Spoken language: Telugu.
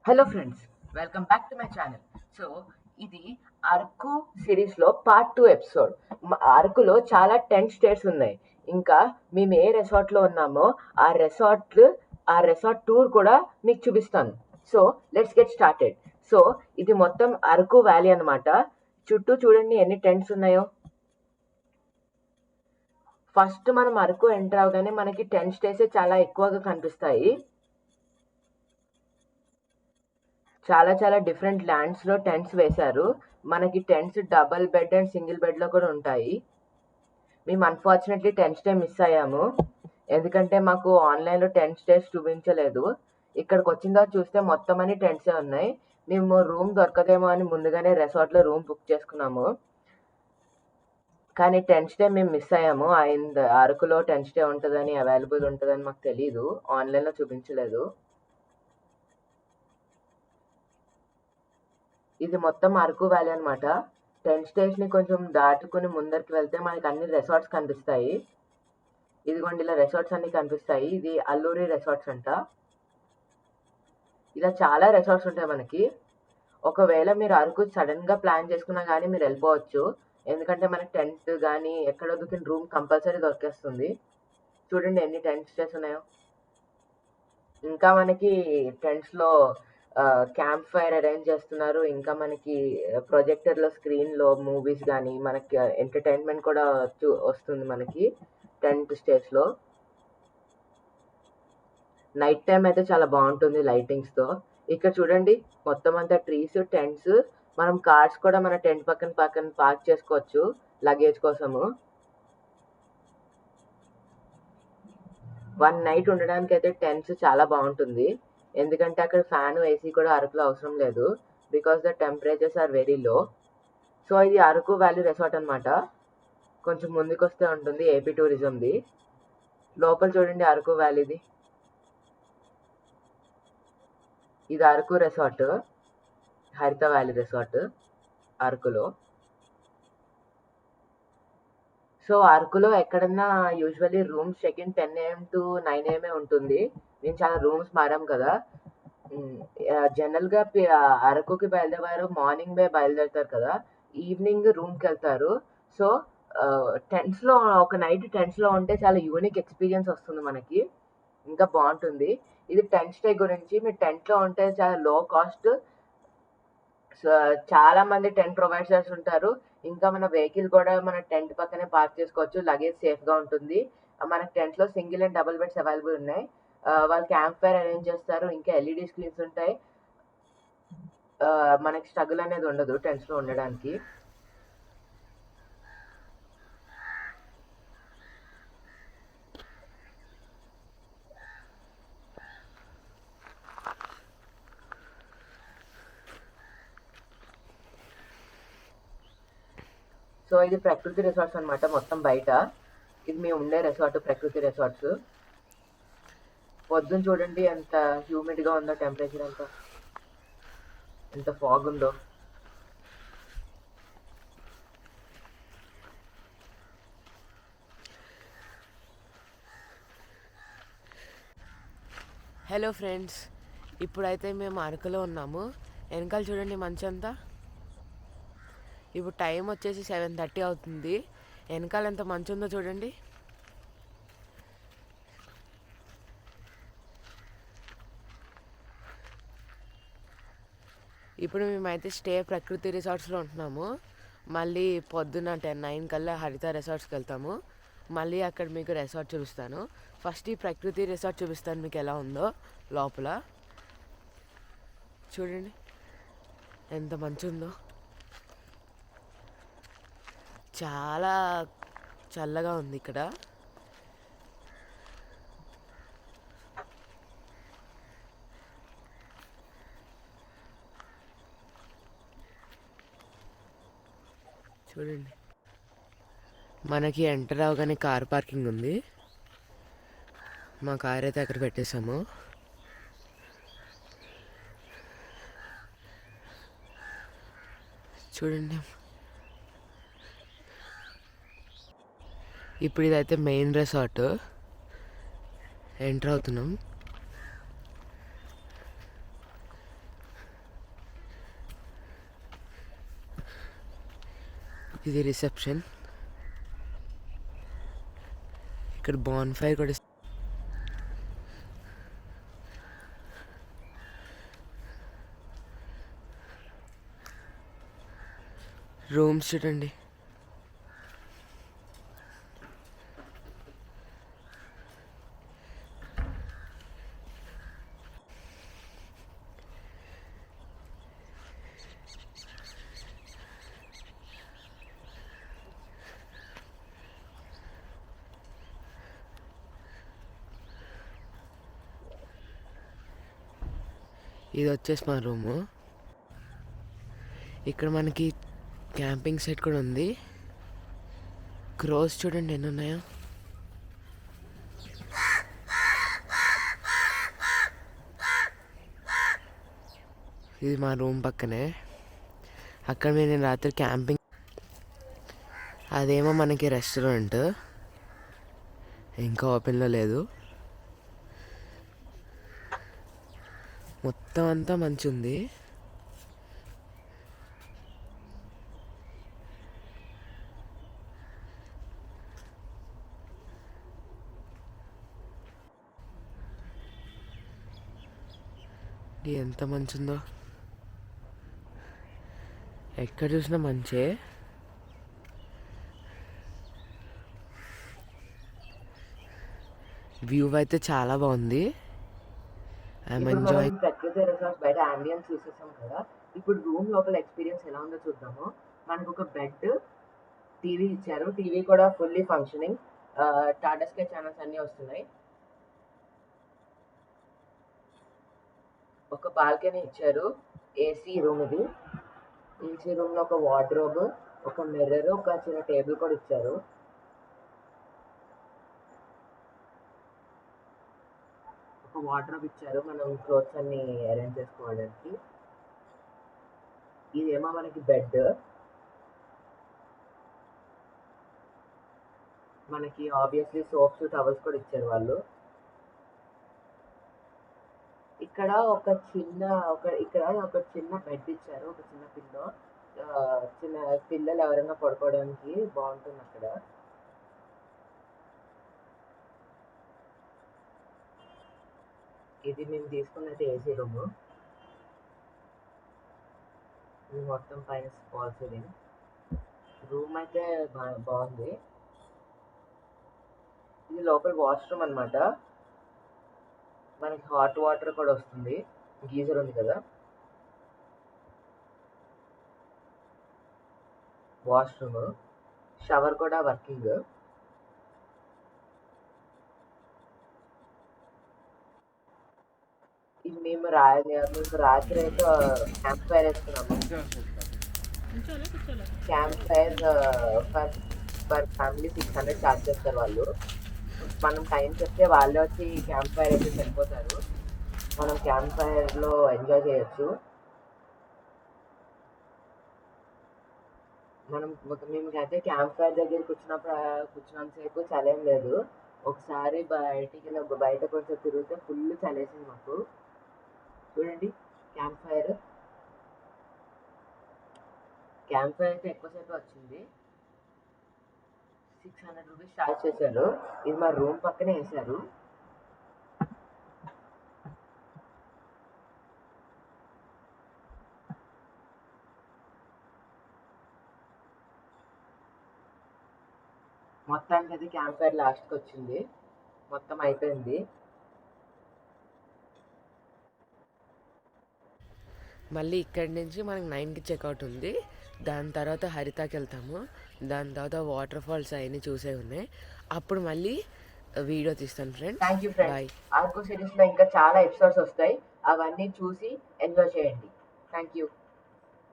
Hello friends, welcome back to my channel. So ఇది అరకు సిరీస్లో పార్ట్ 2 ఎపిసోడ్. అరకులో చాలా 10 స్టేట్స్ ఉన్నాయి. ఇంకా మేము ఏ రెసార్ట్లో ఉన్నామో ఆ రెసార్ట్ ఆ రెసార్ట్ టూర్ కూడా మీకు చూపిస్తాను. So let's get started. So ఇది మొత్తం అరకు వ్యాలీ అన్నమాట. చుట్టూ చూడండి ఎన్ని టెంట్స్ ఉన్నాయో. ఫస్ట్ మనం అరకు ఎంటర్ అవగానే మనకి 10 స్టేస్ చాలా ఎక్కువగా కనిపిస్తాయి. చాలా చాలా డిఫరెంట్ ల్యాండ్స్లో టెంట్స్ వేశారు. మనకి tents double bed and single బెడ్లో కూడా ఉంటాయి. మేము అన్ఫార్చునేట్లీ 10 స్టే మిస్ అయ్యాము, ఎందుకంటే మాకు ఆన్లైన్లో 10 స్టేస్ చూపించలేదు. ఇక్కడికి వచ్చిన తర్వాత చూస్తే మొత్తం అన్ని టెంట్సే ఉన్నాయి. మేము రూమ్ దొరకదేమో అని ముందుగానే రెసార్ట్లో రూమ్ బుక్ చేసుకున్నాము, కానీ 10 స్టే మేము మిస్ అయ్యాము. అరకులో 10 స్టే ఉంటుందని, అవైలబుల్ ఉంటుందని మాకు తెలీదు, ఆన్లైన్లో చూపించలేదు. ఇది మొత్తం అరకు వ్యాలీ అనమాట. 10 స్టేట్స్ని కొంచెం దాటుకుని ముందరికి వెళ్తే మనకి అన్ని రెసార్ట్స్ కనిపిస్తాయి. ఇదిగోండి ఇలా రెసార్ట్స్ అన్ని కనిపిస్తాయి. ఇది అల్లూరి రెసార్ట్స్ అంట. ఇలా చాలా రెసార్ట్స్ ఉంటాయి మనకి. ఒకవేళ మీరు అరకు సడన్గా ప్లాన్ చేసుకున్నా కానీ మీరు వెళ్ళిపోవచ్చు, ఎందుకంటే మనకి టెంట్ కానీ ఎక్కడ దొరికిన రూమ్ కంపల్సరీ దొరికేస్తుంది. చూడండి ఎన్ని టెంట్ స్టేస్ ఉన్నాయో. ఇంకా మనకి టెంట్స్లో క్యాంప్ ఫైర్ అరేంజ్ చేస్తున్నారు. ఇంకా మనకి ప్రొజెక్టర్లో స్క్రీన్లో మూవీస్ కానీ మనకి ఎంటర్టైన్మెంట్ కూడా వస్తుంది మనకి టెంట్ స్టేస్లో. నైట్ టైం అయితే చాలా బాగుంటుంది లైటింగ్స్తో. ఇక్కడ చూడండి మొత్తం అంతా ట్రీస్, టెంట్స్. మనం కార్స్ కూడా మన టెంట్ పక్కన పక్కన పార్క్ చేసుకోవచ్చు లగేజ్ కోసము. 1 నైట్ ఉండడానికి అయితే టెంట్స్ చాలా బాగుంటుంది, ఎందుకంటే అక్కడ ఫ్యాన్ ఏసీ కూడా అరకులో అవసరం లేదు, because the temperatures are very low. So ఇది అరకు వ్యాలీ రెసార్ట్ అనమాట. కొంచెం ముందుకు వస్తే ఉంటుంది ఏపీ టూరిజంది. లోపల చూడండి అరకు వ్యాలీది. ఇది Araku resort, Haritha valley resort అరకులో. సో అరకులో ఎక్కడన్నా usually rooms check in 10 AM to 9 AM ఉంటుంది. మేము చాలా రూమ్స్ మారాం కదా. జనరల్గా అరకుకి బయలుదేరారు మార్నింగ్ బయలుదేరుతారు కదా, ఈవినింగ్ రూమ్కి వెళ్తారు. సో టెంట్స్లో ఒక నైట్ టెంట్స్లో ఉంటే చాలా యూనిక్ ఎక్స్పీరియన్స్ వస్తుంది మనకి, ఇంకా బాగుంటుంది. ఇది టెంట్ స్టే గురించి. మీరు టెంట్లో ఉంటే చాలా లో కాస్ట్. సో చాలా మంది టెంట్ ప్రొవైడ్ చేస్తుంటారు. ఇంకా మన వెహికల్ కూడా మన టెంట్ పక్కనే పార్క్ చేసుకోవచ్చు, లగేజ్ సేఫ్గా ఉంటుంది. మనకి టెంట్లో single and double beds available ఉన్నాయి. వాళ్ళు క్యాంప్ ఫైర్ అరేంజ్ చేస్తారు, ఇంకా ఎల్ఈడి స్క్రీన్స్ ఉంటాయి. మనకి స్ట్రగుల్ అనేది ఉండదు టెంట్స్లో ఉండడానికి. సో ఇది ప్రకృతి రిసార్ట్స్ అనమాట. మొత్తం బయట ఇది మేము ఉండే రిసార్ట్, ప్రకృతి రిసార్ట్స్. పొద్దున్న చూడండి ఎంత హ్యూమిడ్గా ఉందో, టెంపరేచర్ అంతా ఎంత ఫాగ్ ఉందో. హలో ఫ్రెండ్స్, ఇప్పుడైతే మేము అరకులో ఉన్నాము. వెనకాల చూడండి మంచంతా. ఇప్పుడు టైం వచ్చేసి 7:30 అవుతుంది. వెనకాల ఎంత మంచు ఉందో చూడండి. ఇప్పుడు మేమైతే స్టే ప్రకృతి రిసార్ట్స్లో ఉంటున్నాము. మళ్ళీ పొద్దున్న 9 కల్లా హరిత రిసార్ట్స్కి వెళ్తాము. మళ్ళీ అక్కడ మీకు రిసార్ట్ చూపిస్తాను. ఫస్ట్ ఈ ప్రకృతి రిసార్ట్ చూపిస్తాను మీకు ఎలా ఉందో లోపల. చూడండి ఎంత మంచి ఉందో, చాలా చల్లగా ఉంది ఇక్కడ. చూడండి మనకి ఎంటర్ అవగానే కార్ పార్కింగ్ ఉంది. మా కార్ అయితే అక్కడ పెట్టేసాము. చూడండి ఇప్పుడు ఇదైతే మెయిన్ రిసార్ట్. ఎంటర్ అవుతున్నాం. ఇది రిసెప్షన్. ఇక్కడ బాన్ ఫైర్ కూడా రూమ్స్ చూడండి. ఇది వచ్చేసి మా రూము. ఇక్కడ మనకి క్యాంపింగ్ సెట్ కూడా ఉంది. క్రోస్ చూడండి ఎన్ని ఉన్నాయో. ఇది మా రూమ్ పక్కనే. అక్కడ నేను రాత్రి క్యాంపింగ్. అదేమో మనకి రెస్టారెంట్, ఇంకా ఓపెన్లో లేదు. మొత్తం అంతా మంచి ఉంది. ఎంత మంచి ఉందో, ఎక్కడ చూసినా మంచే. వ్యూ అయితే చాలా బాగుంది. I'm enjoying. ప్రకృతి రిసార్ట్స్ బయట అంబియన్స్ చూసేసాం కదా, ఇప్పుడు రూమ్ లోపల ఎక్స్పీరియన్స్ ఎలా ఉందో చూద్దాము. మనకు ఒక బెడ్, టీవీ ఇచ్చారు. టీవీ కూడా fully functioning. Tata sky channels అన్నీ వస్తున్నాయి. ఒక బాల్కనీ ఇచ్చారు. ఏసీ రూమ్ ఇది. ఏసీ రూమ్ లో ఒక వార్డ్రోబ్, ఒక మిర్రర్, ఒక చిన్న టేబుల్ కూడా ఇచ్చారు. ఒక వార్డ్రోబ్ ఇచ్చారు మనం క్లోత్స్ అన్ని అరేంజ్ చేసుకోవడానికి. ఇదేమో మనకి బెడ్. మనకి ఆబ్వియస్లీ సోప్స్, టవల్స్ కూడా ఇచ్చారు వాళ్ళు. ఇక్కడ ఒక చిన్న బెడ్ ఇచ్చారు, ఒక చిన్న పిల్లో. చిన్న పిల్లలు ఎవరైనా పడుకోవడానికి బాగుంటుంది అక్కడ. ఇది మేము తీసుకున్నది ఏసీ రూమ్. ఇది మొత్తం పైన ఫాల్ సీలింగ్. రూమ్ అయితే బాగుంది. ఇది లోపల వాష్రూమ్ అన్నమాట. మనకి హాట్ వాటర్ కూడా వస్తుంది. గీజర్ ఉంది కదా. వాష్రూమ్, షవర్ కూడా వర్కింగ్. ఇది మేము రాత్రి అయితే క్యాంప్ ఫైర్ వేసుకున్నాము. Camp fire per family 600 charge చేస్తారు వాళ్ళు. మనం టైం చెప్తే వాళ్ళే వచ్చి క్యాంప్ ఫైర్ అయితే సరిపోతారు. మనం క్యాంప్ ఫైర్లో ఎంజాయ్ చేయొచ్చు. మేమైతే క్యాంప్ ఫైర్ దగ్గర కూర్చున్నంతసేపు చలేం లేదు. ఒకసారి బయట కొంచెం తిరిగితే ఫుల్ చలేసింది మాకు. చూడండి క్యాంప్ ఫైర్ అయితే ఎక్కువసేపు వచ్చింది. 600 రూపీస్ ఛార్జ్ చేశారు. ఇది మా రూమ్ పక్కనే వేశారు. మొత్తానికి అయితే క్యాంప్ ఫైర్ లాస్ట్కి వచ్చింది. మొత్తం అయిపోయింది. మళ్ళీ ఇక్కడి నుంచి మనకి 9కి చెక్అవుట్ ఉంది. దాని తర్వాత హరితాకి వెళ్తాము. దాని తర్వాత వాటర్ ఫాల్స్ అవన్నీ చూసే ఉన్నాయి. అప్పుడు మళ్ళీ వీడియో తీస్తాను ఫ్రెండ్స్. Thank you friends. ఆర్కో సిరీస్లో ఇంకా చాలా ఎపిసోడ్స్ వస్తాయి. అవన్నీ చూసి ఎంజాయ్ చేయండి. Thank you.